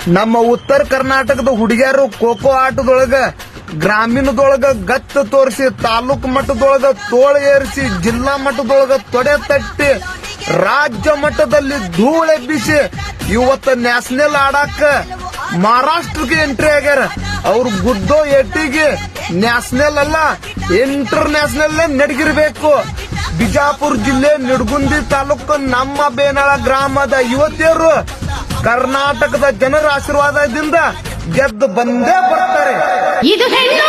ನಮ್ಮ ಉತ್ತರ ಕರ್ನಾಟಕದ ಹುಡುಗಿಯರು ಖೋಖೋ ಆಟದೊಳಗ ಗ್ರಾಮೀಣದೊಳಗ ಗತ್ತು ತೋರಿಸಿ ತಾಲೂಕು ಮಟ್ಟದೊಳಗ ತೋಳ ಏರಿಸಿ ಜಿಲ್ಲಾ ಮಟ್ಟದೊಳಗ ತೊಡೆ ತಟ್ಟಿ ರಾಜ್ಯ ಮಟ್ಟದಲ್ಲಿ ಧೂಳೆಬ್ಬಿಸಿ ಇವತ್ತ ನ್ಯಾಷನಲ್ ಆಡಾಕ ಮಹಾರಾಷ್ಟ್ರಕ್ಕೆ ಎಂಟ್ರಿ ಆಗ್ಯಾರ. ಅವ್ರ ಗುದ್ದೋ ಎಟ್ಟಿಗೆ ನ್ಯಾಷನಲ್ ಅಲ್ಲ ಇಂಟರ್ ನ್ಯಾಷನಲ್ ನಡಗಿರ್ಬೇಕು. ಬಿಜಾಪುರ ಜಿಲ್ಲೆ ನಿಡಗುಂದಿ ತಾಲೂಕು ನಮ್ಮ ಬೇನಾಳ ಗ್ರಾಮದ ಯುವತಿಯರು ಕರ್ನಾಟಕದ ಜನರ ಆಶೀರ್ವಾದದಿಂದ ಗೆದ್ದು ಬಂದೇ ಬರ್ತಾರೆ. ಇದು ಹೆಣ್ಣು